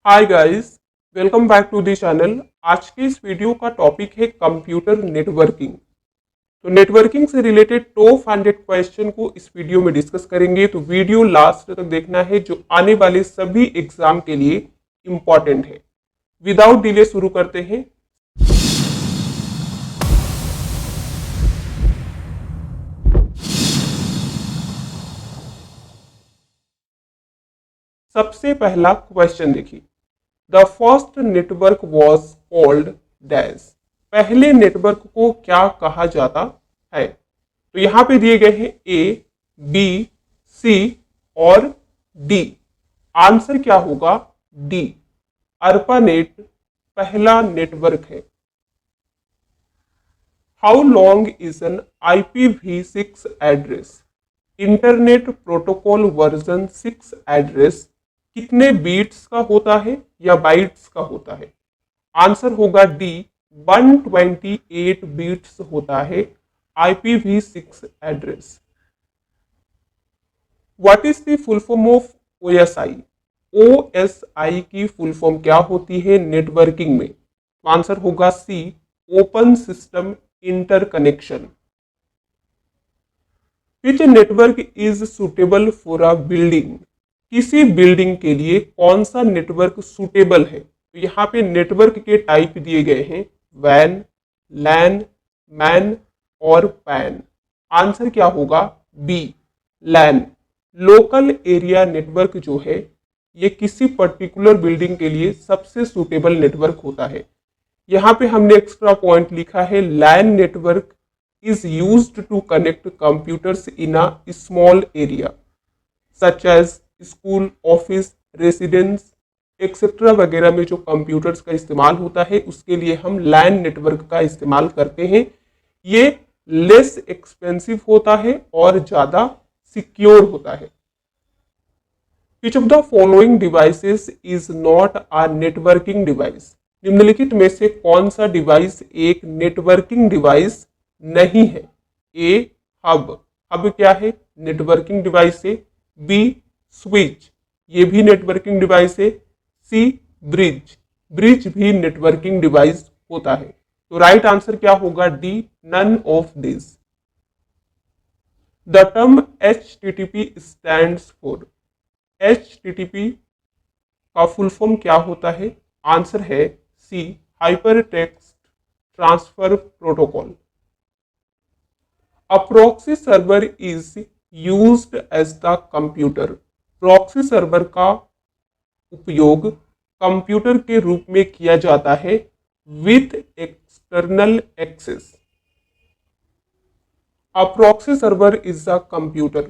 Hi guys, welcome back to the channel. आज के इस वीडियो का टॉपिक है कंप्यूटर नेटवर्किंग। तो नेटवर्किंग से रिलेटेड टॉप 100 क्वेश्चन को इस वीडियो में डिस्कस करेंगे। तो वीडियो लास्ट तक देखना है, जो आने वाले सभी एग्जाम के लिए इम्पॉर्टेंट है। विदाउट डिले शुरू करते हैं। सबसे पहला क्वेश्चन देखिए, the first network was called dash. पहले नेटवर्क को क्या कहा जाता है? तो यहां पे दिए गए हैं ए, बी, सी और डी। आंसर क्या होगा? डी। अर्पानेट पहला नेटवर्क है। How long is an IPv6 address? Internet protocol version 6 address कितने बीट्स का होता है या बाइट्स का होता है? आंसर होगा डी, 128 बीट्स होता है IPv6 address. What is the full form of OSI? OSI की फुल फॉर्म क्या होती है नेटवर्किंग में? तो आंसर होगा C, open system interconnection. Which network is suitable for a building? किसी बिल्डिंग के लिए कौन सा नेटवर्क सुटेबल है? तो यहाँ पे नेटवर्क के टाइप दिए गए हैं वैन, लैन, मैन और पैन। आंसर क्या होगा? बी, लैन। लोकल एरिया नेटवर्क जो है ये किसी पर्टिकुलर बिल्डिंग के लिए सबसे सुटेबल नेटवर्क होता है। यहाँ पे हमने एक्स्ट्रा पॉइंट लिखा है, LAN network is used to connect computers in a small area such as school, office, residence etcetera वगैरह में जो कंप्यूटर्स का इस्तेमाल होता है उसके लिए हम लैन नेटवर्क का इस्तेमाल करते हैं। ये लेस एक्सपेंसिव होता है और ज़्यादा सिक्योर होता है। Which of the following devices is not a networking device? निम्नलिखित में से कौन सा डिवाइस एक नेटवर्किंग डिवाइस नहीं है? ए, हब। हब क्या है? नेटवर्किंग डिवाइस है। बी, स्विच, ये भी नेटवर्किंग डिवाइस है। सी, ब्रिज, ब्रिज भी नेटवर्किंग डिवाइस होता है। तो राइट आंसर क्या होगा? D, none of this. The term HTTP stands for. HTTP का फुल फॉर्म क्या होता है? आंसर है C, hyper text transfer protocol. A proxy server is used as the computer. Proxy server का उपयोग कंप्यूटर के रूप में किया जाता है with external access. A proxy server is a computer.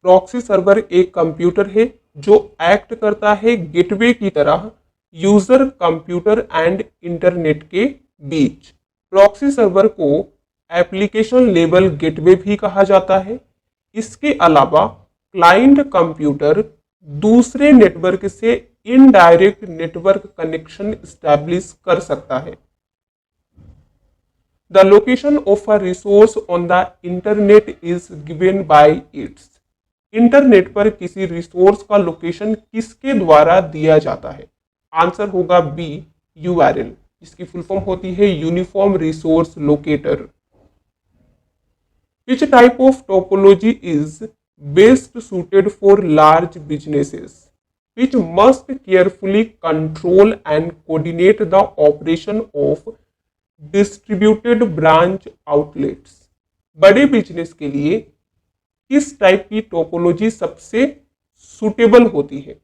Proxy server एक कंप्यूटर है जो एक्ट करता है गेटवे की तरह यूजर, कंप्यूटर एंड इंटरनेट के बीच। प्रॉक्सी सर्वर को एप्लीकेशन लेवल गेटवे भी कहा जाता है। इसके अलावा क्लाइंट कंप्यूटर दूसरे नेटवर्क से इनडायरेक्ट नेटवर्क कनेक्शन स्टैब्लिश कर सकता है। The location of a resource on the internet is given by it's. Internet पर किसी रिसोर्स का लोकेशन किसके द्वारा दिया जाता है? आंसर होगा बी, URL, जिसकी फुल फॉर्म होती है uniform resource locator. Which type of topology is best suited for large businesses, which must carefully control and coordinate the operation of distributed branch outlets? बड़े बिजनेस के लिए किस type की topology सबसे suitable होती है?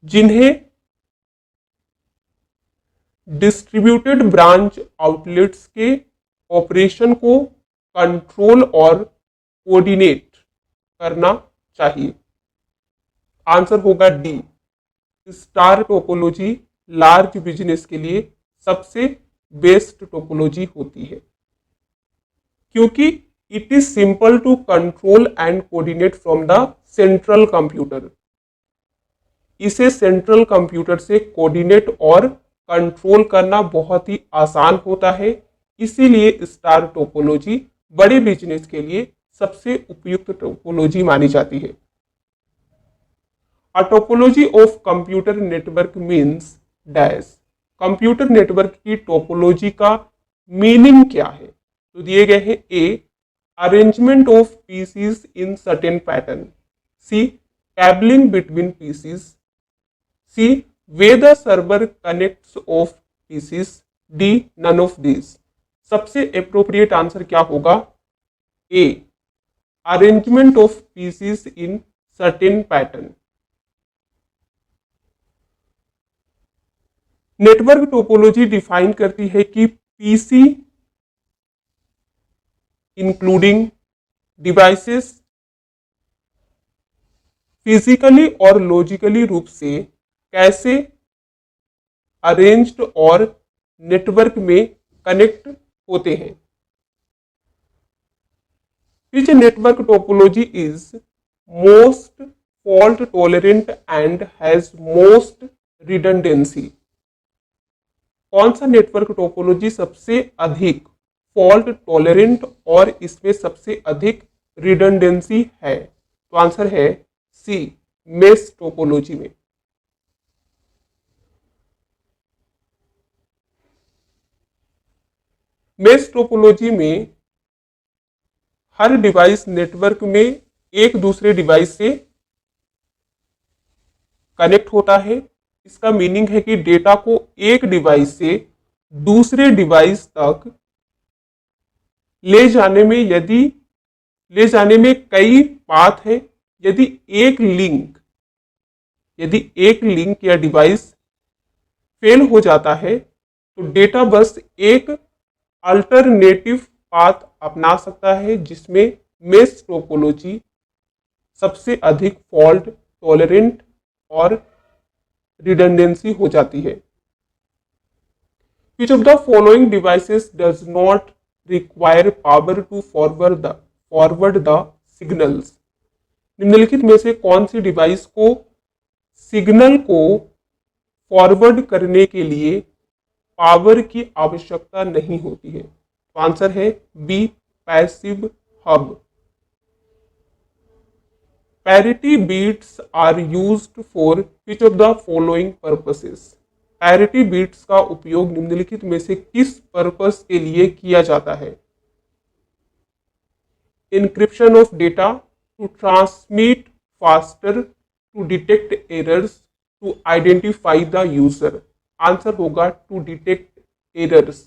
जिन्हें डिस्ट्रीब्यूटेड ब्रांच आउटलेट्स के ऑपरेशन को कंट्रोल और कोऑर्डिनेट करना चाहिए। आंसर होगा D, star topology large business के लिए सबसे बेस्ट टोपोलॉजी होती है, क्योंकि it is simple to control and coordinate from the central computer. इसे सेंट्रल कंप्यूटर से कोऑर्डिनेट और कंट्रोल करना बहुत ही आसान होता है। इसीलिए स्टार टोपोलॉजी बड़े बिजनेस के लिए सबसे उपयुक्त टोपोलॉजी मानी जाती है। A topology of computer network means dash. Computer network की टोपोलॉजी का मीनिंग क्या है? तो दिए गए हैं A arrangement of PCs in certain pattern, C cabling between PCs, C where the server connects of PCs, D none of these। सबसे appropriate answer क्या होगा? A arrangement of PCs in certain pattern. Network topology define करती है कि PC including devices physically और logically रूप से कैसे अरेंज्ड और नेटवर्क में कनेक्ट होते हैं। Which network topology is most fault tolerant and has most redundancy. कौन सा नेटवर्क टोपोलॉजी सबसे अधिक फॉल्ट टॉलरेंट और इसमें सबसे अधिक रिडंडेंसी है? तो आंसर है सी मेश टोपोलॉजी में। मेश टोपोलॉजी में हर डिवाइस नेटवर्क में एक दूसरे डिवाइस से कनेक्ट होता है। इसका मीनिंग है कि डेटा को एक डिवाइस से दूसरे डिवाइस तक ले जाने में कई पाथ है। यदि एक लिंक या डिवाइस फेल हो जाता है तो डेटा बस एक अल्टरनेटिव पाथ अपना सकता है, जिसमें मेश टोपोलॉजी सबसे अधिक फॉल्ट टॉलरेंट और रिडंडेंसी हो जाती है। Which of the following devices does not require power to forward the signals? निम्नलिखित में से कौन सी डिवाइस को सिग्नल को फॉरवर्ड करने के लिए पावर की आवश्यकता नहीं होती है? तो आंसर है B passive hub. Parity bits are used for which of the following purposes? Parity bits का उपयोग निम्नलिखित में से किस पर्पस के लिए किया जाता है? Encryption of data, to transmit faster, to detect errors, to identify the user। Answer होगा टू डिटेक्ट एरर्स।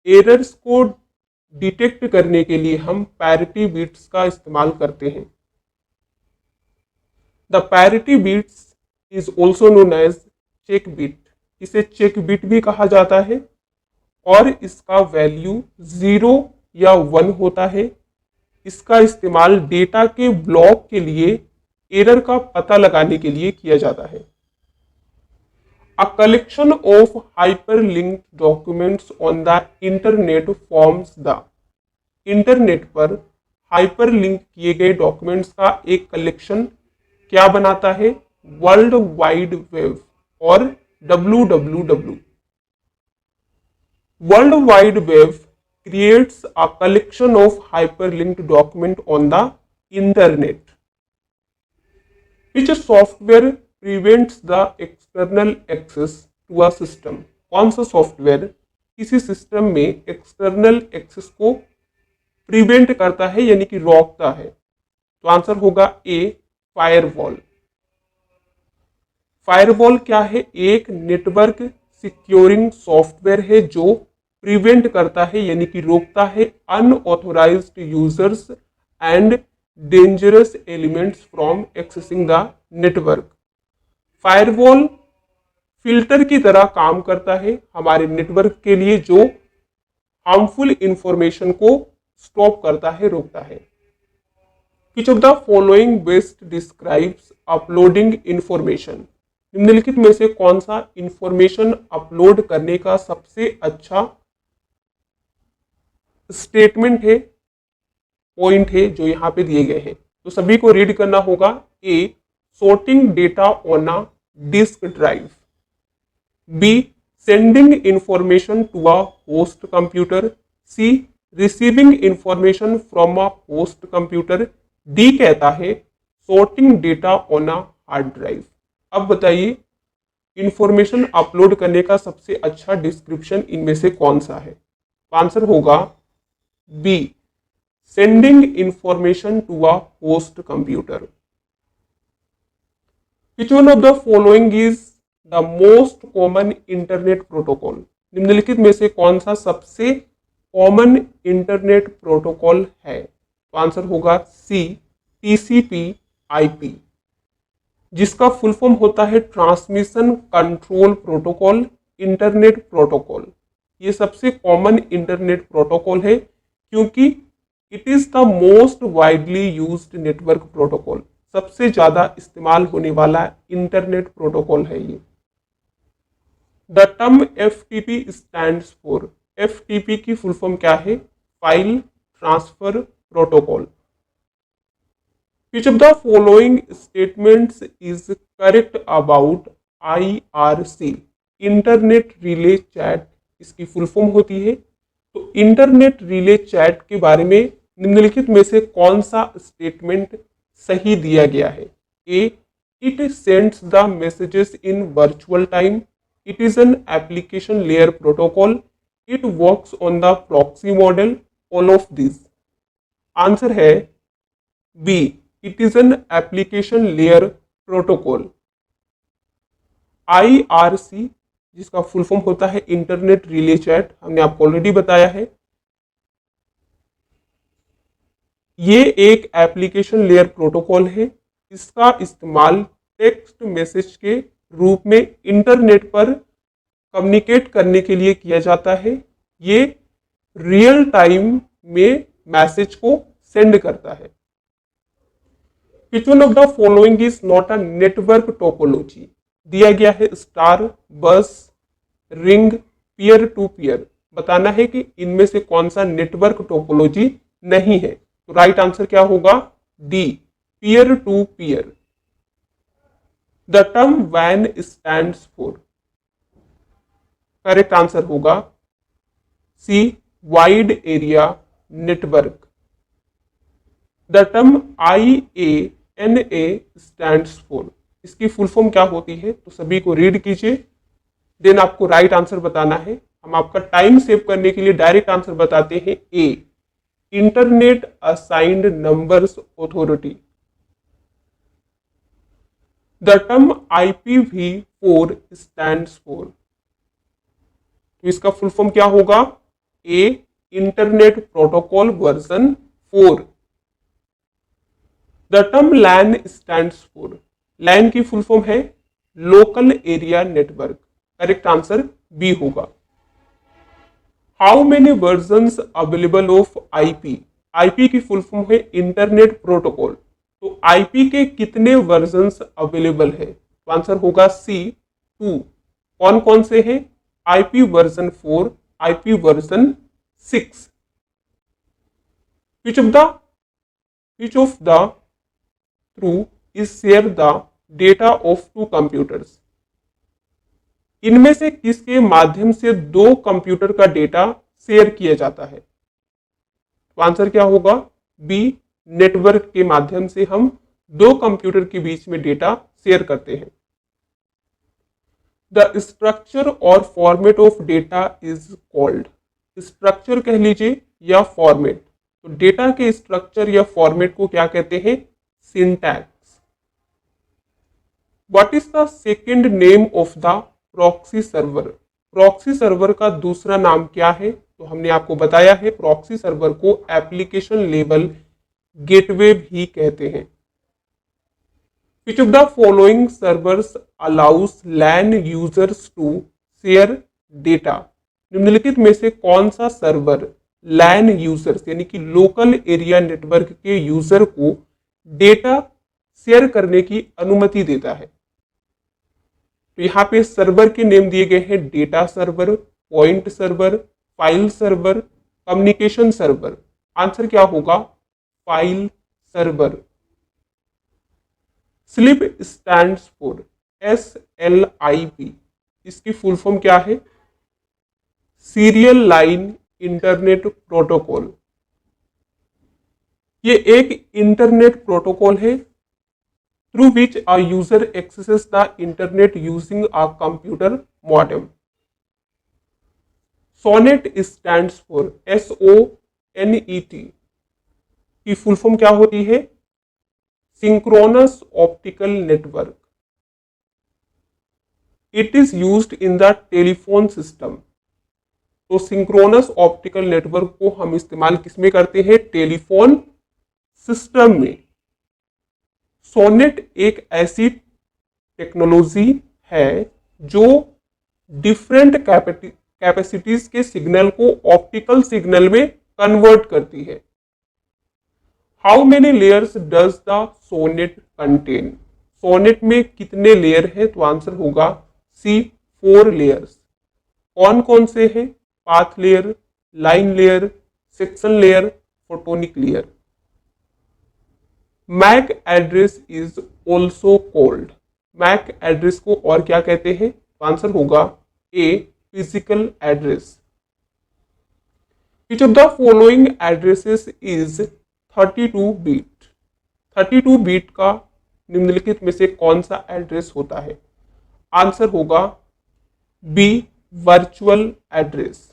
एरर्स को डिटेक्ट करने के लिए हम पैरिटी बीट्स का इस्तेमाल करते हैं। The parity bits is also known as check bit. इसे चेक बिट भी कहा जाता है और इसका वैल्यू 0 या 1 होता है। इसका इस्तेमाल डेटा के ब्लॉक के लिए एरर का पता लगाने के लिए किया जाता है। A collection of hyperlinked documents on the internet forms the. Internet पर हाइपरलिंक किए गए डॉक्यूमेंट्स का एक कलेक्शन क्या बनाता है? वर्ल्ड वाइड वेब और WWW। World wide web creates a collection of hyperlinked document on the internet. Which software prevents the external access to a system? कौन सा सॉफ्टवेयर किसी सिस्टम में एक्सटर्नल एक्सेस को प्रिवेंट करता है यानी कि रोकता है? तो आंसर होगा ए फायरवॉल। फायरवॉल क्या है? एक नेटवर्क सिक्योरिंग सॉफ्टवेयर है जो प्रिवेंट करता है यानी कि रोकता है unauthorised users and dangerous elements from accessing the network. Firewall filter की तरह काम करता है हमारे नेटवर्क के लिए, जो हार्मफुल इंफॉर्मेशन को स्टॉप करता है, रोकता है। Which of the following best describes uploading information? निम्नलिखित में से कौन सा इंफॉर्मेशन अपलोड करने का सबसे अच्छा स्टेटमेंट है, पॉइंट है जो यहाँ पे दिए गए हैं? तो सभी को रीड करना होगा। ए sorting data on a disk drive, B sending information to a host computer, C receiving information from a host computer, D कहता है sorting data on a hard drive. अब बताइए इंफॉर्मेशन अपलोड करने का सबसे अच्छा डिस्क्रिप्शन इनमें से कौन सा है? तो आंसर होगा B, sending information to a host computer. Which one of the following is the most common internet protocol? निम्नलिखित में से कौन सा सबसे कॉमन इंटरनेट प्रोटोकॉल है? तो आंसर होगा सी, टीसीपी आईपी, जिसका फुल फॉर्म होता है transmission control protocol internet protocol. ये सबसे कॉमन इंटरनेट प्रोटोकॉल है क्योंकि it is the most widely used network protocol. सबसे ज्यादा इस्तेमाल होने वाला इंटरनेट प्रोटोकॉल है ये। The term FTP stands for, FTP की फुल फॉर्म क्या है? File transfer protocol. Which of the following statements is correct about IRC? Internet relay chat, इसकी फुल फॉर्म होती है। तो इंटरनेट रिले चैट के बारे में निम्नलिखित में से कौन सा स्टेटमेंट सही दिया गया है? A, it sends the messages in virtual time, it is an application layer protocol, it works on the proxy model, all of this. Answer है B, it is an application layer protocol. IRC जिसका full form होता है internet relay chat, हमने आपको already बताया है। ये एक एप्लीकेशन लेयर प्रोटोकॉल है। इसका इस्तेमाल टेक्स्ट मैसेज के रूप में इंटरनेट पर कम्युनिकेट करने के लिए किया जाता है। ये रियल टाइम में मैसेज को सेंड करता है। Which one of the following is not a network topology? दिया गया है स्टार, बस, रिंग, पीयर टू पीयर। बताना है कि इनमें से कौन सा नेटवर्क टोपोलॉजी नहीं है। तो राइट आंसर क्या होगा? D, peer to peer. The term वैन स्टैंड्स फॉर, करेक्ट आंसर होगा C, wide area network. The term IANA stands for, इसकी फुल फॉर्म क्या होती है? तो सभी को रीड कीजिए, देन आपको राइट आंसर बताना है। हम आपका टाइम सेव करने के लिए डायरेक्ट आंसर बताते हैं A, internet assigned numbers authority. The term IPv4 stands for, तो इसका फुल फॉर्म क्या होगा? A, internet protocol version 4। The term LAN stands for, LAN की फुल फॉर्म है local area network. Correct answer B होगा। How many versions available of IP, IP की full form है internet protocol. तो IP के कितने वर्जन्स अवेलेबल है? तो आंसर होगा सी, 2। कौन कौन से हैं? IP version 4, IP version 6। Which of the through is share the data of two computers, इनमें से किसके माध्यम से दो कंप्यूटर का डेटा शेयर किया जाता है? तो आंसर क्या होगा? बी, नेटवर्क के माध्यम से हम दो कंप्यूटर के बीच में डेटा शेयर करते हैं। द स्ट्रक्चर और format of data is called, structure कह लीजिए या फॉर्मेट। तो डेटा के स्ट्रक्चर या फॉर्मेट को क्या कहते हैं? Syntax. What is the second name of the proxy server, proxy server का दूसरा नाम क्या है? तो हमने आपको बताया है प्रॉक्सी सर्वर को एप्लीकेशन लेवल गेटवे भी कहते हैं। Which of the following servers allows LAN users to share data? निम्नलिखित में से कौन सा सर्वर लैन यूजर्स यानी कि लोकल एरिया नेटवर्क के यूजर को डेटा शेयर करने की अनुमति देता है? तो यहाँ पे सर्वर के नेम दिए गए हैं data server, point server, file server, communication server. Answer क्या होगा? File server. Slip stands for, SLIP, इसकी फुल फॉर्म क्या है? Serial line internet protocol. ये एक इंटरनेट प्रोटोकॉल है through which a user accesses the internet using a computer modem. SONET stands for SONET की full form क्या होती है? Synchronous optical network. It is used in the telephone system. तो synchronous optical network को हम इस्तेमाल किसमें करते हैं? टेलीफोन सिस्टम में। सोनेट एक ऐसी टेक्नोलॉजी है जो डिफरेंट कैपेसिटीज के सिग्नल को ऑप्टिकल सिग्नल में कन्वर्ट करती है। How many layers does the SONET contain? SONET में कितने लेयर है? तो आंसर होगा सी 4 लेयर्स। कौन कौन से हैं? Path layer, line layer, section layer, photonic layer. MAC address is also called. MAC address को और क्या कहते हैं? तो आंसर होगा A physical address. Which of the following addresses is 32 bit? 32 bit का निम्नलिखित में से कौन सा एड्रेस होता है? आंसर होगा B virtual address.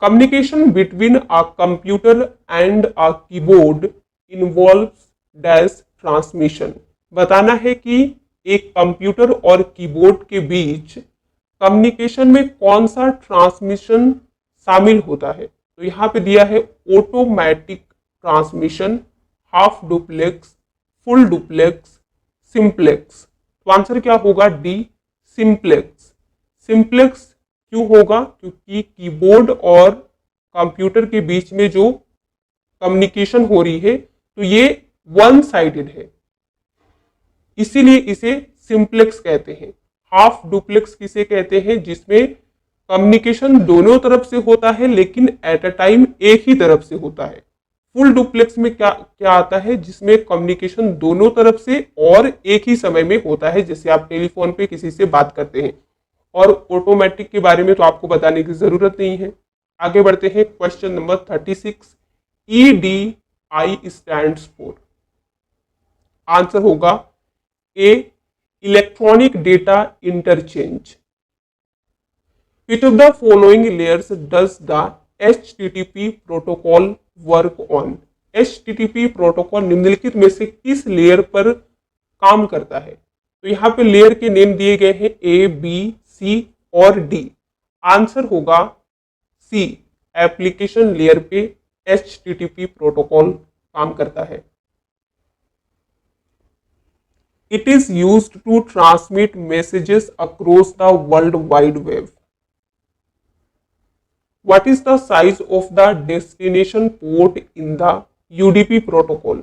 Communication between a computer and a keyboard involves dash transmission. बताना है कि एक कंप्यूटर और कीबोर्ड के बीच कम्युनिकेशन में कौन सा ट्रांसमिशन शामिल होता है। तो यहाँ पे दिया है automatic transmission, half duplex, full duplex, simplex. तो आंसर क्या होगा? D simplex. सिंप्लेक्स क्यों होगा? क्योंकि कीबोर्ड और कंप्यूटर के बीच में जो कम्युनिकेशन हो रही है तो ये वन साइडेड है, इसीलिए इसे सिंप्लेक्स कहते हैं। हाफ डुप्लेक्स किसे कहते हैं? जिसमें कम्युनिकेशन दोनों तरफ से होता है लेकिन एट अ टाइम एक ही तरफ से होता है। फुल डुप्लेक्स में क्या क्या आता है? जिसमें कम्युनिकेशन दोनों तरफ से और एक ही समय में होता है, जैसे आप टेलीफोन पे किसी से बात करते हैं। और ऑटोमेटिक के बारे में तो आपको बताने की जरूरत नहीं है। आगे बढ़ते हैं question number 36। EDI stands for. Answer होगा A electronic data interchange. Which of the following layers does the HTTP protocol work on? HTTP protocol निम्नलिखित में से किस लेयर पर काम करता है? तो यहाँ पे लेयर के नेम दिए गए हैं A, B, C और D। आंसर होगा C, एप्लीकेशन लेयर पे HTTP प्रोटोकॉल काम करता है। It is used to transmit messages across the World Wide Web. What is the size of the destination port in the UDP protocol?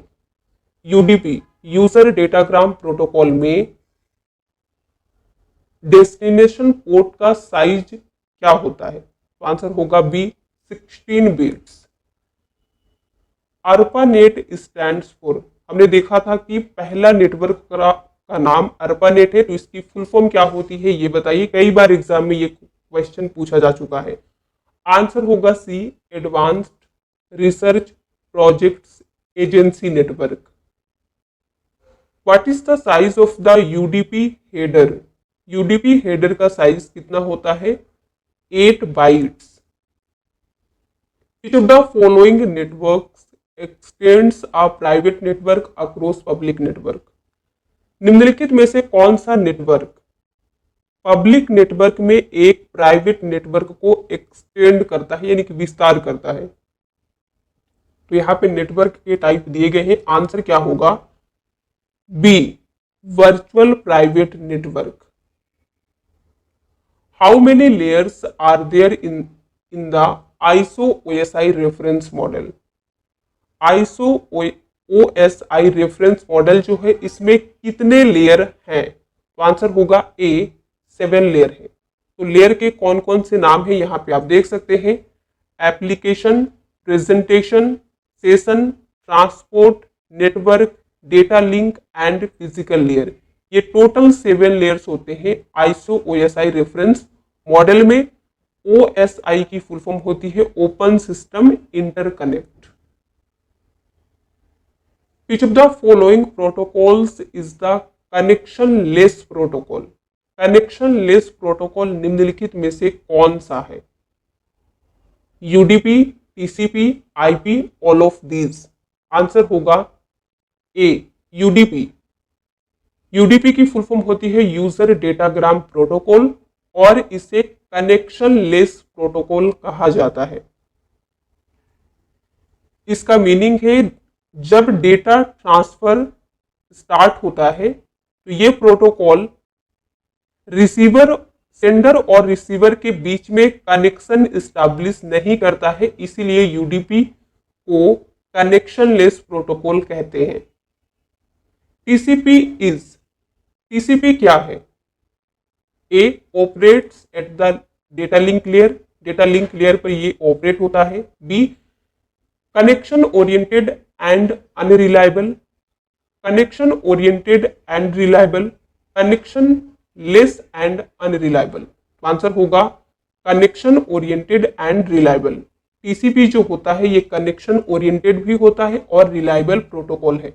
UDP user datagram protocol में destination port का size क्या होता है? तो answer होगा B 16 bits. ARPANET stands for. हमने देखा था कि पहला नेटवर्क का नाम ARPANET है, तो इसकी फुल फॉर्म क्या होती है ये बताइए। कई बार एग्जाम में ये क्वेश्चन पूछा जा चुका है। आंसर होगा C, advanced research projects agency network. What is the size of the UDP header? UDP header का साइज कितना होता है? 8 bytes. Which of the following networks extends a private network across public network? निम्नलिखित में से कौन सा नेटवर्क पब्लिक नेटवर्क में एक प्राइवेट नेटवर्क को एक्सटेंड करता है, यानी कि विस्तार करता है? तो यहाँ पे नेटवर्क के टाइप दिए गए हैं। आंसर क्या होगा? B, virtual private network. How many layers are there in the ISO OSI reference model? ISO OSI reference model जो है इसमें कितने लेयर हैं? तो आंसर होगा ए, 7 लेयर है। तो लेयर के कौन कौन से नाम है यहाँ पे आप देख सकते हैं। Application, presentation, session, transport, network, data link and physical layer. ये टोटल 7 लेयर्स होते हैं ISO OSI रेफरेंस मॉडल में। OSI की फुल फॉर्म होती है open system interconnect. Which of the following protocols is the connection less protocol? Connection less protocol निम्नलिखित में से कौन सा है? UDP, TCP, IP, all of these. Answer होगा ए, यूडीपी। यूडीपी की फुल फॉर्म होती है यूजर डेटाग्राम प्रोटोकॉल और इसे कनेक्शन लेस प्रोटोकॉल कहा जाता है। इसका मीनिंग है जब डेटा ट्रांसफर स्टार्ट होता है तो ये प्रोटोकॉल रिसीवर, सेंडर और रिसीवर के बीच में कनेक्शन स्टैब्लिश नहीं करता है, इसीलिए यूडीपी को कनेक्शन लेस प्रोटोकॉल कहते हैं। टीसीपी इज, टीसीपी क्या है? A, operates at the data link layer, data link layer पर ये ऑपरेट होता है। B, connection oriented and unreliable, connection oriented and reliable, connectionless and unreliable. Answer होगा connection oriented and reliable. TCP जो होता है ये कनेक्शन ओरिएंटेड भी होता है और रिलायबल प्रोटोकॉल है।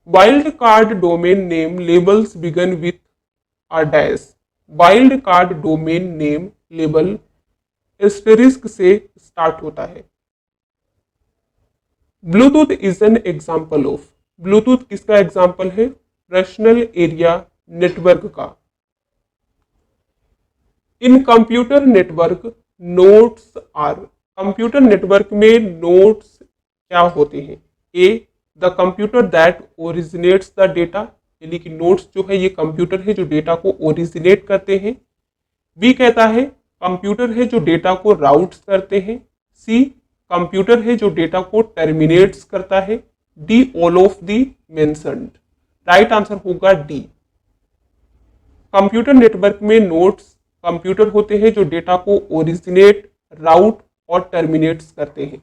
Wildcard domain name labels begin with a dash. Wildcard domain name label asterisk से स्टार्ट होता है। Bluetooth is an example of, Bluetooth किसका एग्जाम्पल है? पर्सनल एरिया नेटवर्क का। In computer network nodes are, computer network में nodes क्या होते हैं? A, the computer that originates the data, यानी कि नोड्स जो है ये कंप्यूटर है जो डेटा को ओरिजिनेट करते हैं। बी कहता है कंप्यूटर है जो डेटा को राउट्स करते हैं। सी, कंप्यूटर है जो डेटा को टर्मिनेट्स करता है। D, all of the mentioned. Right answer होगा डी। कंप्यूटर नेटवर्क में नोड्स कंप्यूटर होते हैं जो डेटा को ओरिजिनेट, राउट और टर्मिनेट्स करते हैं।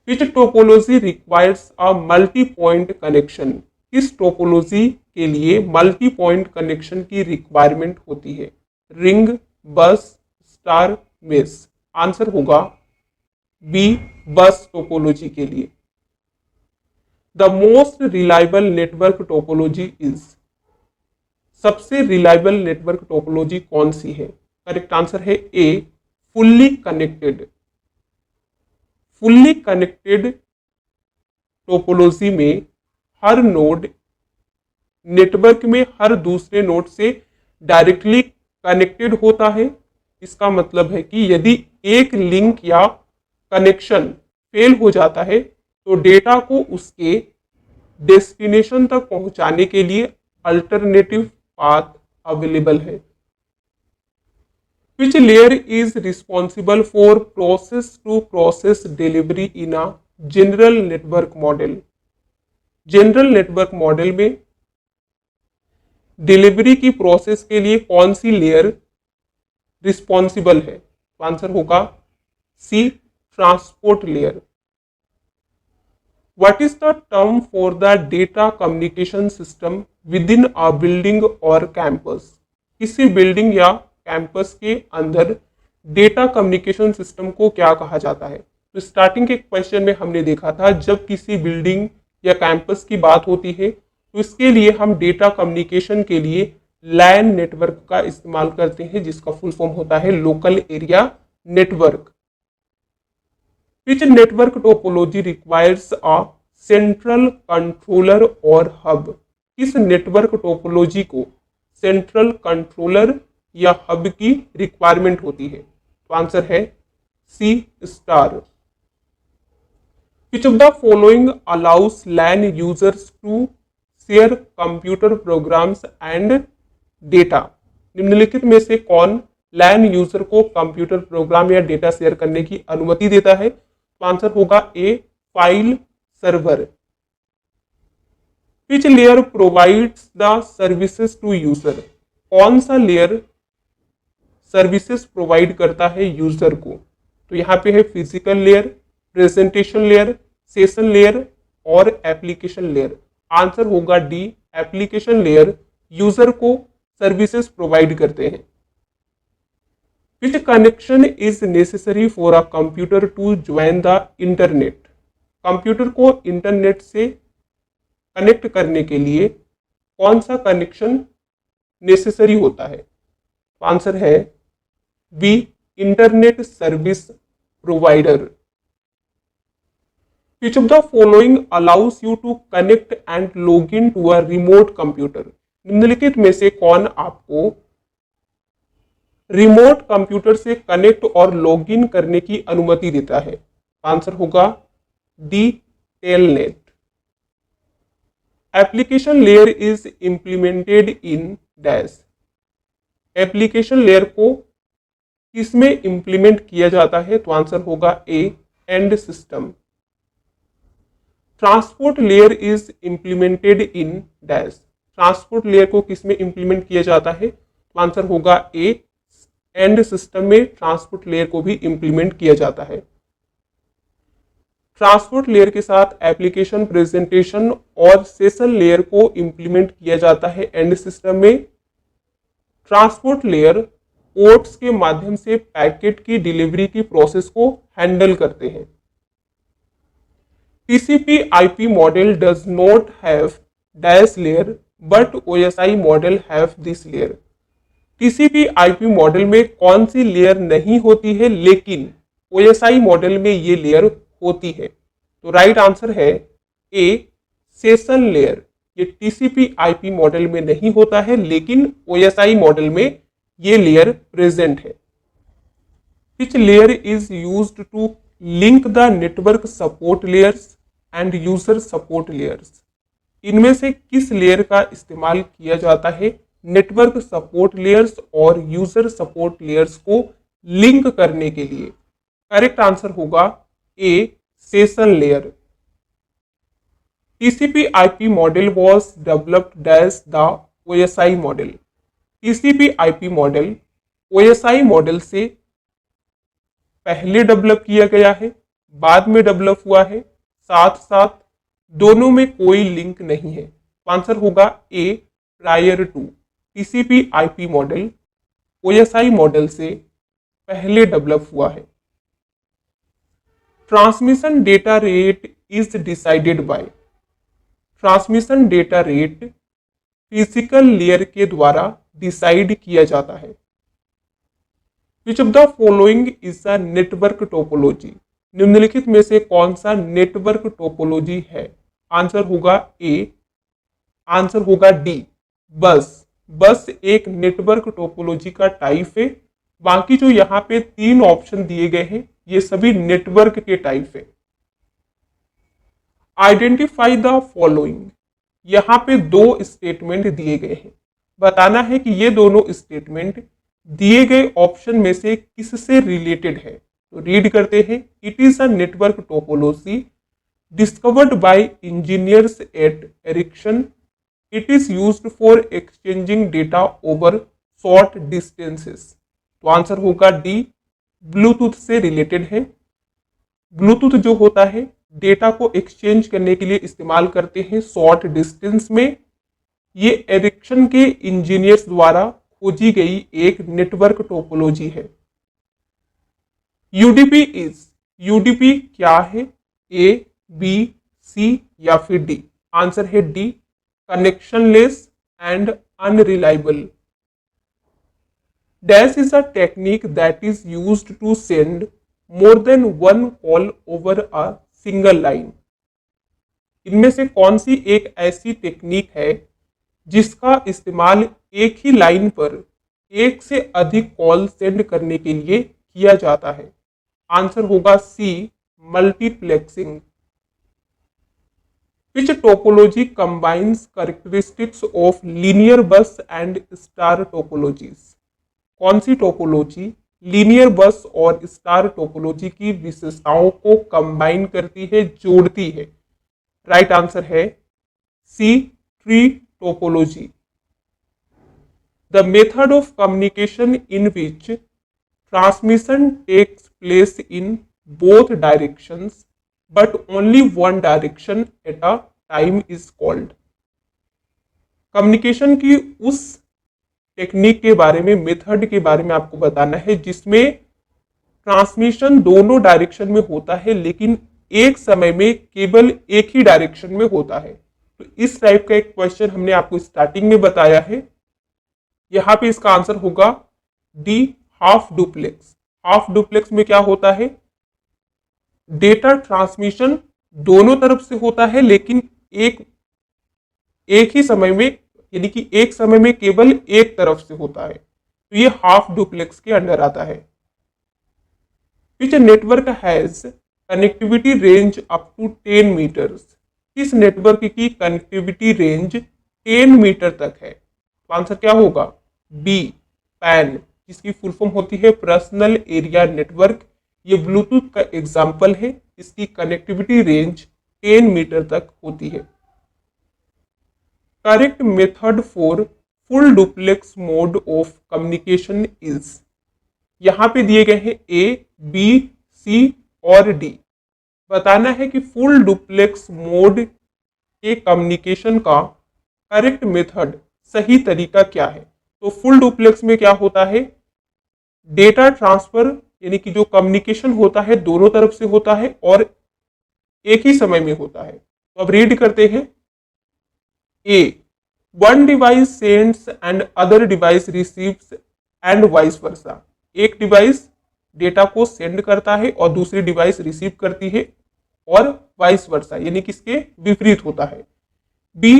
Which topology requires a multipoint connection, किस टोपोलॉजी के लिए मल्टी पॉइंट कनेक्शन की रिक्वायरमेंट होती है? Ring, bus, star, mesh. Answer होगा बी, बस टोपोलॉजी के लिए। The most reliable network topology is, सबसे रिलायबल नेटवर्क टोपोलॉजी कौन सी है? करेक्ट आंसर है A, fully connected. Fully connected topology में हर नोड नेटवर्क में हर दूसरे नोड से डायरेक्टली कनेक्टेड होता है। इसका मतलब है कि यदि एक लिंक या कनेक्शन फेल हो जाता है तो डेटा को उसके डेस्टिनेशन तक पहुंचाने के लिए अल्टरनेटिव पाथ अवेलेबल है। Which layer is responsible for process to process delivery in a general network model? General network model में डिलीवरी की प्रोसेस के लिए कौन सी लेयर रिस्पॉन्सिबल है? आंसर होगा C, transport layer. What is the term for the data communication system within a building or campus? किसी building या कैंपस के अंदर डेटा कम्युनिकेशन सिस्टम को क्या कहा जाता है? तो स्टार्टिंग के क्वेश्चन में हमने देखा था जब किसी बिल्डिंग या कैंपस की बात होती है तो इसके लिए हम डेटा कम्युनिकेशन के लिए लैन नेटवर्क का इस्तेमाल करते हैं जिसका फुल फॉर्म होता है local area network. Which network topology requires a central controller or hub? किस नेटवर्क टोपोलॉजी को सेंट्रल कंट्रोलर या हब की रिक्वायरमेंट होती है? तो आंसर है सी, star. Which of the following allows LAN users to share computer programs and data? निम्नलिखित में से कौन LAN यूजर को कंप्यूटर प्रोग्राम या डेटा शेयर करने की अनुमति देता है? तो आंसर होगा A, file server. Which layer provides the services to user? कौन सा लेयर सर्विसेज प्रोवाइड करता है यूजर को? तो यहाँ पे है physical layer, presentation layer, session layer और एप्लीकेशन लेयर। आंसर होगा डी, एप्लीकेशन लेयर यूजर को सर्विसेज प्रोवाइड करते हैं। Which connection is necessary for a computer to join the internet? Computer को इंटरनेट से कनेक्ट करने के लिए कौन सा कनेक्शन नेसेसरी होता है? तो आंसर है B, internet service provider. Which of the following allows you to connect and log in to a remote computer? निम्नलिखित में से कौन आपको रिमोट कंप्यूटर से कनेक्ट और लॉग इन करने की अनुमति देता है? आंसर होगा D, telnet. Application layer is implemented in dash. Application layer को किसमें इंप्लीमेंट किया जाता है? तो आंसर होगा A, end system. Transport layer is implemented in dash. Transport layer को किसमें इंप्लीमेंट किया जाता है? तो आंसर होगा ए, एंड सिस्टम में ट्रांसपोर्ट लेयर को भी इंप्लीमेंट किया जाता है। ट्रांसपोर्ट लेयर के साथ एप्लीकेशन, प्रेजेंटेशन और सेशन लेयर को इंप्लीमेंट किया जाता है एंड सिस्टम में। ट्रांसपोर्ट लेयर पोर्ट्स के माध्यम से पैकेट की डिलीवरी की प्रोसेस को हैंडल करते हैं। TCP/IP model does not have dash layer but OSI model have this layer। TCP/IP model में कौन सी लेयर नहीं होती है लेकिन OSI मॉडल में ये लेयर होती है? तो राइट आंसर है ए, सेशन लेयर। ये TCP/IP मॉडल में नहीं होता है लेकिन OSI मॉडल में ये लेयर प्रेजेंट है। Which layer is used to link the network support layers and user support layers? इनमें से किस लेयर का इस्तेमाल किया जाता है नेटवर्क सपोर्ट लेयर्स और यूजर सपोर्ट लेयर्स को लिंक करने के लिए? करेक्ट आंसर होगा A, session layer. TCP/IP model was developed as the OSI model. TCP/IP model OSI model से पहले डेवलप किया गया है, बाद में डेवलप हुआ है, साथ साथ दोनों में कोई लिंक नहीं है। आंसर होगा A, prior to. TCP/IP model OSI model से पहले डेवलप हुआ है। Transmission data rate is decided by. Transmission data rate physical layer के द्वारा डिसाइड किया जाता है। Which of the following is a network topology? निम्नलिखित में से कौन सा नेटवर्क टोपोलॉजी है? आंसर होगा ए, आंसर होगा डी, बस। बस एक नेटवर्क टोपोलॉजी का टाइप है। बाकी जो यहाँ पे 3 ऑप्शन दिए गए हैं ये सभी नेटवर्क के टाइप है। Identify the following. यहाँ पे 2 स्टेटमेंट दिए गए हैं, बताना है कि ये दोनों स्टेटमेंट दिए गए ऑप्शन में से किससे रिलेटेड है। तो रीड करते हैं। It is a network topology discovered by engineers at Ericsson. It is used for exchanging data over short distances. तो आंसर होगा डी, ब्लूटूथ से रिलेटेड है। ब्लूटूथ जो होता है डेटा को एक्सचेंज करने के लिए इस्तेमाल करते हैं शॉर्ट डिस्टेंस में। ये एरिक्सन के इंजीनियर्स द्वारा खोजी गई एक नेटवर्क टोपोलॉजी है। यूडीपी इज, यूडीपी क्या है? ए, बी, सी या फिर डी? आंसर है D, connectionless and unreliable. Dash is a technique that is used to send more than one call over a single line. इनमें से कौन सी एक ऐसी टेक्निक है जिसका इस्तेमाल एक ही लाइन पर एक से अधिक कॉल सेंड करने के लिए किया जाता है? आंसर होगा C, multiplexing. Which topology combines characteristics of linear bus and star topologies? कौन सी टोपोलॉजी लीनियर बस और स्टार टोपोलॉजी की विशेषताओं को कंबाइन करती है, जोड़ती है? राइट आंसर है C, tree topology. The method of communication in which transmission takes place in both directions but only one direction at a time is called। Communication की उस टेक्निक के बारे में, मेथड के बारे में आपको बताना है जिसमें ट्रांसमिशन दोनों डायरेक्शन में होता है लेकिन एक समय में केवल एक ही डायरेक्शन में होता है। तो इस टाइप का एक क्वेश्चन हमने आपको स्टार्टिंग में बताया है। यहाँ पे इसका आंसर होगा D, half duplex. Half duplex में क्या होता है, डेटा ट्रांसमिशन दोनों तरफ से होता है, लेकिन एक एक ही समय में, यानी कि एक समय में केवल एक तरफ से होता है। तो ये हाफ डुप्लेक्स के अंडर आता है। Which network has connectivity range up to 10 metres. किस नेटवर्क की कनेक्टिविटी रेंज 10 मीटर तक है? तो आंसर क्या होगा, बी, पैन, जिसकी फुल फॉर्म होती है पर्सनल एरिया नेटवर्क। ये ब्लूटूथ का एग्जाम्पल है। इसकी कनेक्टिविटी रेंज 10 मीटर तक होती है। Correct method for full duplex mode of communication is. यहां पे दिए गए हैं ए, बी, सी और डी। बताना है कि फुल डुप्लेक्स मोड के कम्युनिकेशन का करेक्ट मेथड, सही तरीका क्या है। तो फुल डुप्लेक्स में क्या होता है, डेटा ट्रांसफर यानी कि जो कम्युनिकेशन होता है दोनों तरफ से होता है और एक ही समय में होता है। तो अब रीड करते हैं। A, one device sends and other device receives and vice versa. एक डिवाइस डेटा को सेंड करता है और दूसरी डिवाइस रिसीव करती है, और वाइस वर्सा यानी कि इसके विपरीत होता है। B,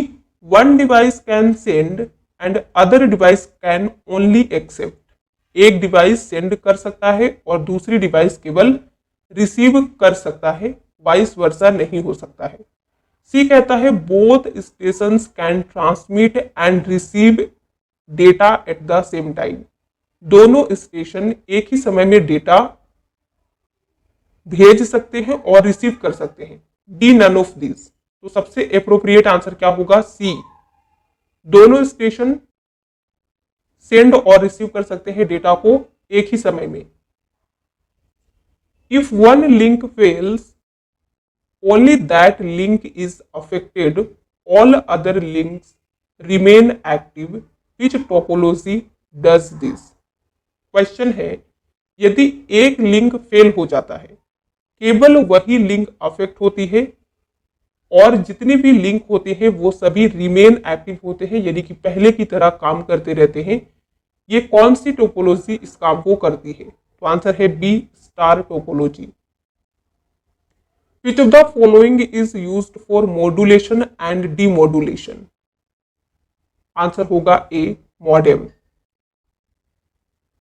one device can send and other device can only accept. एक डिवाइस सेंड कर सकता है और दूसरी डिवाइस केवल रिसीव कर सकता है, वाइस वर्सा नहीं हो सकता है। सी कहता है both stations can transmit and receive data at the same time. दोनों स्टेशन एक ही समय में डेटा भेज सकते हैं और रिसीव कर सकते हैं। D, none of this. तो सबसे एप्रोप्रिएट आंसर क्या होगा, सी, दोनों स्टेशन सेंड और रिसीव कर सकते हैं डेटा को एक ही समय में। If one link fails only that link is affected, all other links remain active. Which topology does this? Question है, यदि एक लिंक फेल हो जाता है, केवल वही लिंक अफेक्ट होती है और जितनी भी लिंक होते हैं वो सभी रिमेन एक्टिव होते हैं, यानी कि पहले की तरह काम करते रहते हैं। ये कौन सी टोपोलॉजी इस काम को करती है? तो आंसर है B, star topology. Which of the following is used for modulation and demodulation? Answer होगा ए, modem.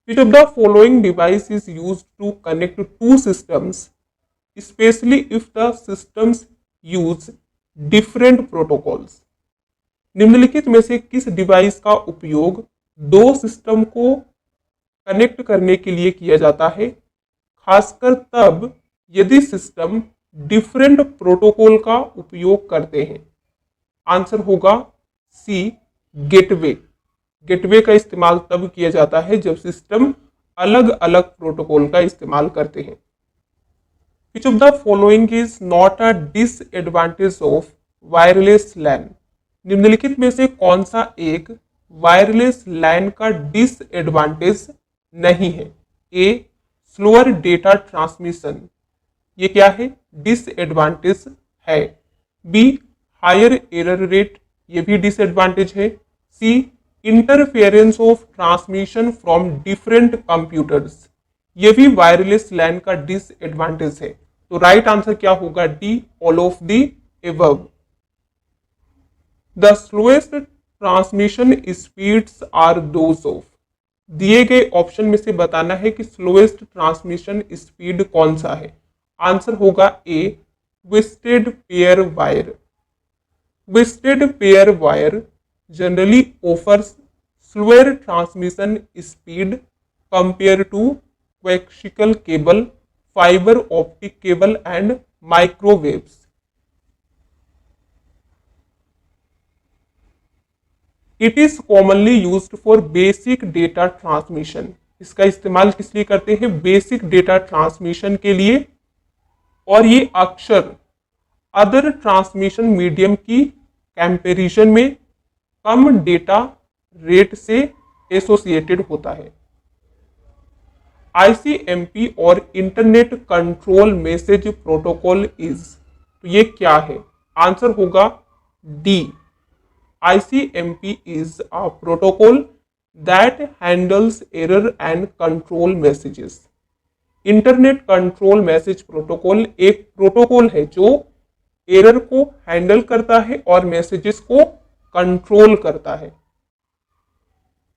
Which of the following device is used to connect two systems, especially if the systems use different protocols? निम्नलिखित में से किस device का उपयोग दो system को connect करने के लिए किया जाता है, खासकर तब यदि सिस्टम डिफरेंट प्रोटोकॉल का उपयोग करते हैं? आंसर होगा सी, गेटवे। गेटवे का इस्तेमाल तब किया जाता है जब सिस्टम अलग अलग प्रोटोकॉल का इस्तेमाल करते हैं। Which of the following is not a disadvantage of wireless LAN? निम्नलिखित में से कौन सा एक वायरलेस लैन का डिसएडवांटेज नहीं है? ए, स्लोअर डेटा ट्रांसमिशन, ये क्या है, डिसएडवांटेज है। बी, हायर एरर रेट, ये भी डिसएडवांटेज है। C, interference of transmission from different computers, ये भी वायरलेस लैन का डिसएडवांटेज है। तो राइट आंसर क्या होगा, D, all of the above. The slowest transmission speeds are those of. दिए गए ऑप्शन में से बताना है कि स्लोएस्ट ट्रांसमिशन स्पीड कौन सा है। आंसर होगा A, twisted pair wire. Twisted pair wire generally offers slower transmission speed compare to coaxial cable, fibre optic cable and microwaves. It is commonly used for basic data transmission. इसका इस्तेमाल किस लिए करते हैं, बेसिक डेटा ट्रांसमिशन के लिए, और ये अक्सर अदर ट्रांसमिशन मीडियम की कंपैरिजन में कम डेटा रेट से एसोसिएटेड होता है। ICMP और internet control message protocol is, तो ये क्या है? आंसर होगा D. ICMP is a protocol that handles error and control messages. Internet control message protocol एक प्रोटोकॉल है जो एरर को हैंडल करता है और मैसेजेस को कंट्रोल करता है।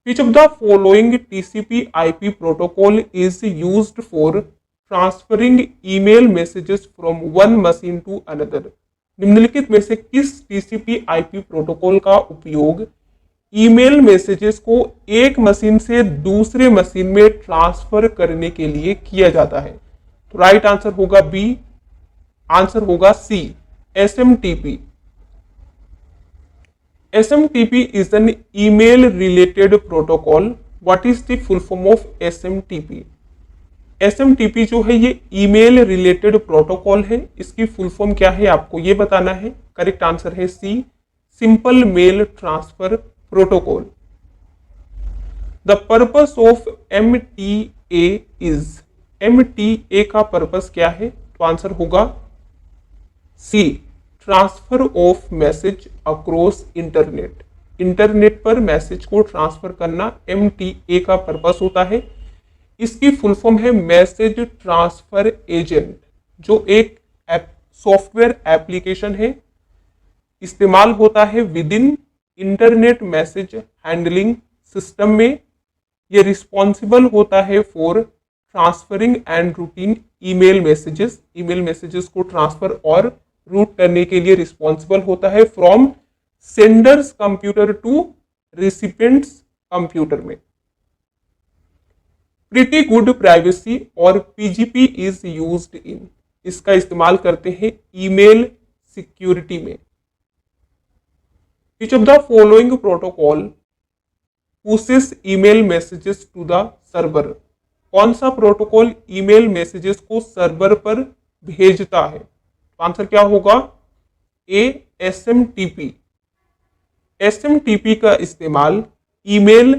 Which of the following TCP/IP protocol is used for transferring email messages from one machine to another? निम्नलिखित में से किस TCP/IP प्रोटोकॉल का उपयोग ईमेल मैसेजेस को एक मशीन से दूसरे मशीन में ट्रांसफर करने के लिए किया जाता है? तो राइट आंसर होगा बी। आंसर होगा सी, SMTP। SMTP is an email related protocol. What is the full form of SMTP? SMTP जो है ये ईमेल रिलेटेड प्रोटोकॉल है। इसकी फुल फॉर्म क्या है आपको ये बताना है। करेक्ट आंसर है C, simple mail transfer protocol. The purpose of MTA is, MTA का पर्पस क्या है? तो आंसर होगा C, transfer of message across internet. Internet पर मैसेज को ट्रांसफर करना MTA का पर्पस होता है। इसकी फुल फॉर्म है मैसेज ट्रांसफर एजेंट, जो एक सॉफ्टवेयर एप्लीकेशन है, इस्तेमाल होता है within internet message handling system में। ये रिस्पॉन्सिबल होता है for transferring and routing email messages को ट्रांसफर और रूट करने के लिए रिस्पॉन्सिबल होता है from sender's computer to recipient's computer में। प्रीटी गुड प्राइवेसी और PGP इज यूज्ड इन, इसका इस्तेमाल करते हैं ईमेल सिक्योरिटी में। Which of the following protocol pushes email messages to the server? कौन सा प्रोटोकॉल ईमेल मैसेजेस को सर्वर पर भेजता है? आंसर क्या होगा? ए, SMTP। SMTP का इस्तेमाल ईमेल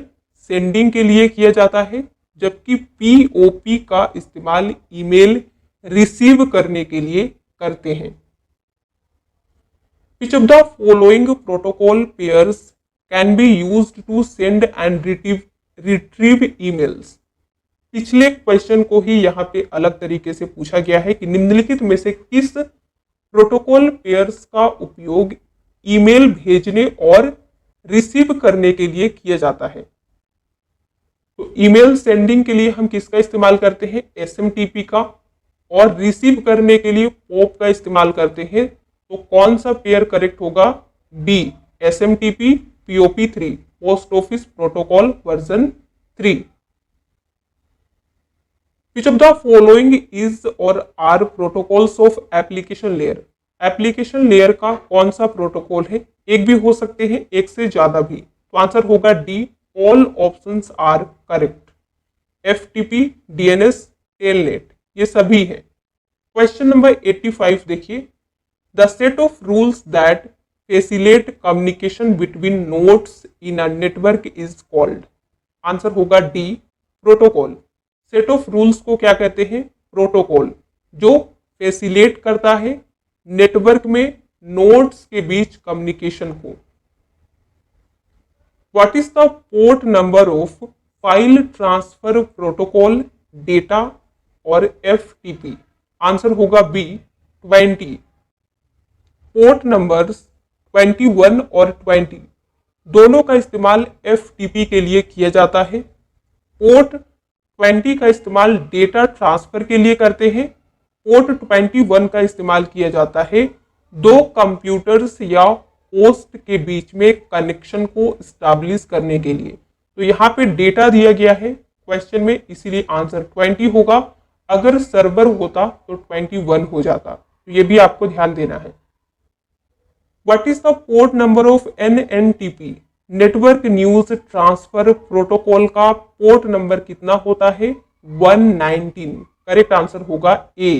सेंडिंग के लिए किया जाता है, जबकि POP का इस्तेमाल ईमेल रिसीव करने के लिए करते हैं। Which of the following protocol pairs can be used to send and retrieve emails? पिछले क्वेश्चन को ही यहाँ पे अलग तरीके से पूछा गया है कि निम्नलिखित में से किस प्रोटोकॉल पेयर्स का उपयोग ईमेल भेजने और रिसीव करने के लिए किया जाता है। तो ईमेल सेंडिंग के लिए हम किसका इस्तेमाल करते हैं? SMTP का। और रिसीव करने के लिए POP का इस्तेमाल करते हैं। तो कौन सा पेयर करेक्ट होगा? B, SMTP POP3, post office protocol version 3। Which of the following is or are protocols of application layer? Application layer का कौन सा प्रोटोकॉल है? एक भी हो सकते हैं, एक से ज्यादा भी। तो आंसर होगा D, all options are correct. FTP, DNS, telnet, ये सभी है। क्वेश्चन नंबर 85 देखिए। The set of rules that facilitate communication between nodes in a network is called. Answer होगा D, protocol. Set of rules को क्या कहते हैं? प्रोटोकॉल, जो फैसिलिटेट करता है नेटवर्क में नोड्स के बीच कम्युनिकेशन को। What is the port number of file transfer protocol, data और FTP? आंसर होगा बी, 20। पोर्ट नंबर्स 21 और 20 दोनों का इस्तेमाल FTP के लिए किया जाता है। पोर्ट 20 का इस्तेमाल डेटा ट्रांसफर के लिए करते हैं। पोर्ट 21 का इस्तेमाल किया जाता है दो कंप्यूटर्स या होस्ट के बीच में कनेक्शन को स्टैब्लिश करने के लिए। तो यहाँ पे डेटा दिया गया है क्वेश्चन में, इसीलिए आंसर 20 होगा। अगर सर्वर होता तो 21 हो जाता, तो ये भी आपको ध्यान देना है। What is the port number of NNTP, network news transfer protocol का पोर्ट नंबर कितना होता है? 119। करेक्ट आंसर होगा A.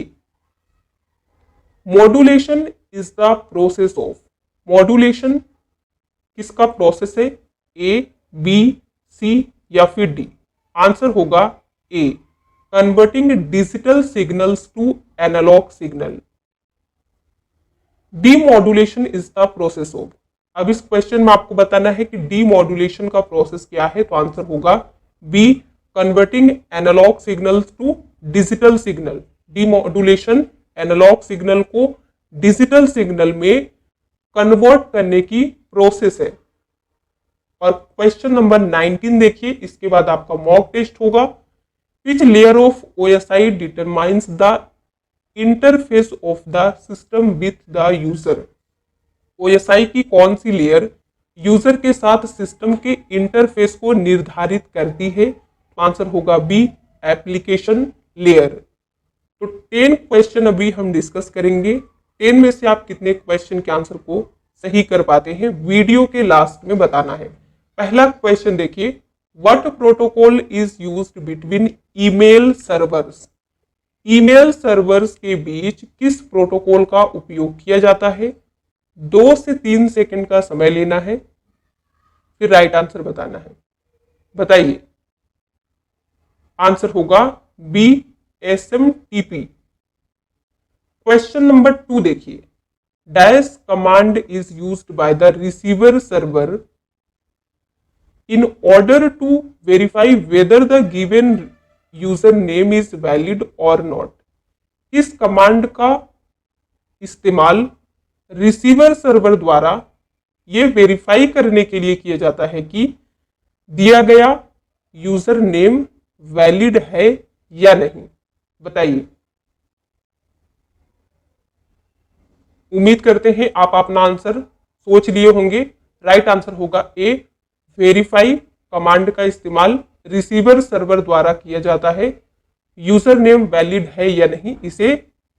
Modulation is the process of, modulation किसका प्रोसेस है? A, B, C या फिर D? आंसर होगा A. Converting digital signals to analogue signal. Demodulation is the process of. अब इस क्वेश्चन में आपको बताना है कि डीमॉड्यूलेशन का प्रोसेस क्या है, तो आंसर होगा B, converting analog signals to digital signal. Demodulation analog signal को डिजिटल सिग्नल में कन्वर्ट करने की प्रोसेस है। और क्वेश्चन नंबर 19 देखिए, इसके बाद आपका मॉक टेस्ट होगा। Which layer of OSI determines the interface of the system with the user. OSI की कौन सी लेयर यूजर के साथ सिस्टम के इंटरफेस को निर्धारित करती है, तो आंसर होगा बी, एप्लीकेशन लेयर। तो 10 क्वेश्चन अभी हम डिस्कस करेंगे। 10 में से आप कितने क्वेश्चन के आंसर को सही कर पाते हैं, वीडियो के लास्ट में बताना है। पहला क्वेश्चन देखिए, what protocol is used between email servers. Email servers के बीच किस प्रोटोकॉल का उपयोग किया जाता है। 2 से 3 सेकंड का समय लेना है, फिर राइट आंसर बताना है। बताइए, आंसर होगा बी, एसएमटीपी। क्वेश्चन नंबर 2 देखिए, dash command is used by the receiver server in order to verify whether the given user name is valid or not। इस कमांड का इस्तेमाल रिसीवर सर्वर द्वारा ये वेरीफाई करने के लिए किया जाता है कि दिया गया यूजर नेम वैलिड है या नहीं। बताइए, उम्मीद करते हैं आप अपना आंसर सोच लिए होंगे। राइट आंसर होगा ए, वेरीफाई कमांड का इस्तेमाल रिसीवर सर्वर द्वारा किया जाता है यूजर नेम वैलिड है या नहीं, इसे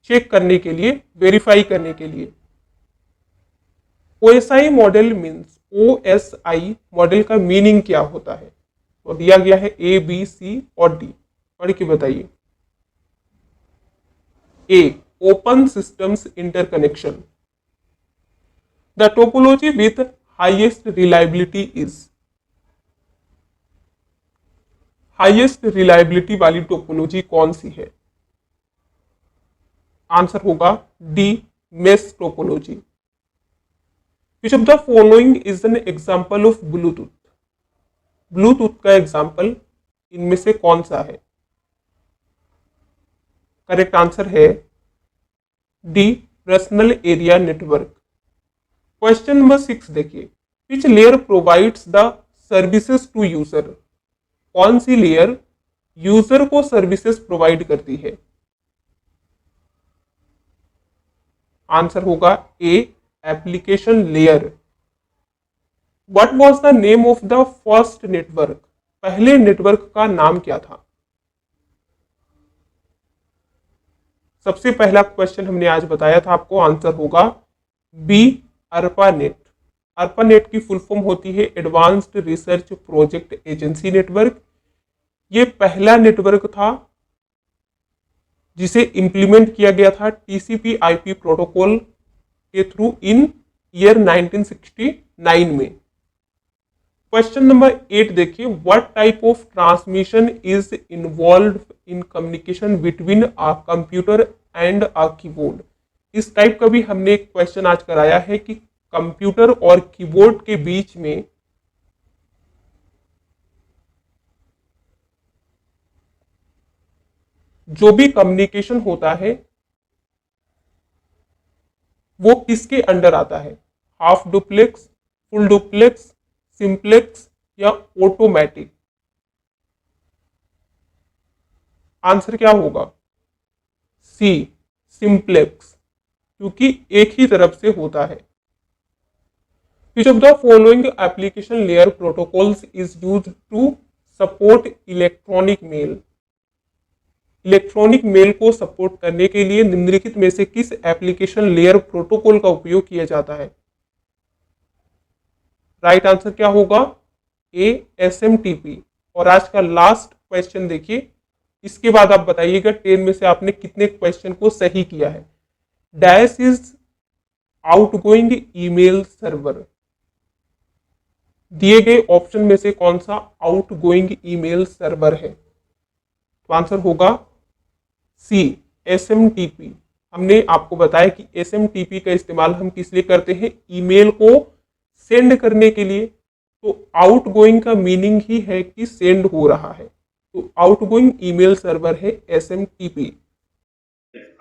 चेक करने के लिए, वेरीफाई करने के लिए। OSI model means, OSI model का मीनिंग क्या होता है, तो दिया गया है ए, बी, सी और डी। पढ़ के बताइए। A, open systems interconnection. The topology with highest reliability is. Highest reliability वाली टोपोलॉजी कौन सी है, आंसर होगा D, mesh topology. Which of the following is an example of Bluetooth. Bluetooth का एग्जांपल इनमें से कौन सा है। करेक्ट आंसर है D, personal area network. Question number 6 देखिए, which layer provides the services to user. कौन सी लेयर यूजर को सर्विसेज प्रोवाइड करती है, आंसर होगा A, application layer. What was the name of the first network. पहले network का नाम क्या था। सबसे पहला क्वेश्चन हमने आज बताया था आपको, आंसर होगा बी, अर्पानेट। अर्पानेट की फुल फॉर्म होती है advanced research project agency network. ये पहला नेटवर्क था जिसे इंप्लीमेंट किया गया था टीसीपी आईपी प्रोटोकॉल के थ्रू इन ईयर 1969 में। क्वेश्चन नंबर 8 देखिए, what type of transmission is involve in communication between a computer and a keyboard. इस टाइप का भी हमने एक क्वेश्चन आज कराया है कि कंप्यूटर और कीबोर्ड के बीच में जो भी कम्युनिकेशन होता है वो किसके अंडर आता है, half duplex, full duplex, simplex या ऑटोमेटिक। आंसर क्या होगा, सी, सिंप्लेक्स, क्योंकि एक ही तरफ से होता है। Which of the following application layer protocols is used to support electronic mail. Electronic mail को सपोर्ट करने के लिए निम्नलिखित में से किस एप्लीकेशन लेयर प्रोटोकॉल का उपयोग किया जाता है। राइट आंसर क्या होगा, ए, एसएमटीपी। और आज का लास्ट क्वेश्चन देखिए, इसके बाद आप बताइएगा 10 में से आपने कितने क्वेश्चन को सही किया है। Dash is outgoing email server. दिए गए ऑप्शन में से कौन सा आउटगोइंग ईमेल सर्वर है। तो आंसर होगा सी, SMTP। हमने आपको बताया कि SMTP का इस्तेमाल हम किस लिए करते हैं, ईमेल को सेंड करने के लिए। तो आउटगोइंग का मीनिंग ही है कि सेंड हो रहा है, तो आउटगोइंग ईमेल सर्वर है SMTP।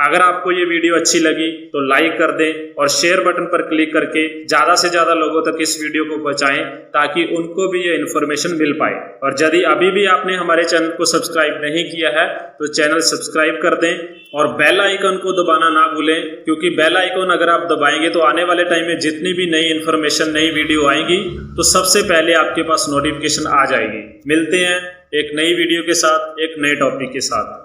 अगर आपको ये वीडियो अच्छी लगी तो लाइक कर दें और शेयर बटन पर क्लिक करके ज़्यादा से ज़्यादा लोगों तक इस वीडियो को पहुंचाएं ताकि उनको भी ये इन्फॉर्मेशन मिल पाए। और यदि अभी भी आपने हमारे चैनल को सब्सक्राइब नहीं किया है तो चैनल सब्सक्राइब कर दें और बेल आइकन को दबाना ना भूलें, क्योंकि बेल आइकन अगर आप दबाएंगे तो आने वाले टाइम में जितनी भी नई इन्फॉर्मेशन, नई वीडियो आएंगी तो सबसे पहले आपके पास नोटिफिकेशन आ जाएगी। मिलते हैं एक नई वीडियो के साथ, एक नए टॉपिक के साथ।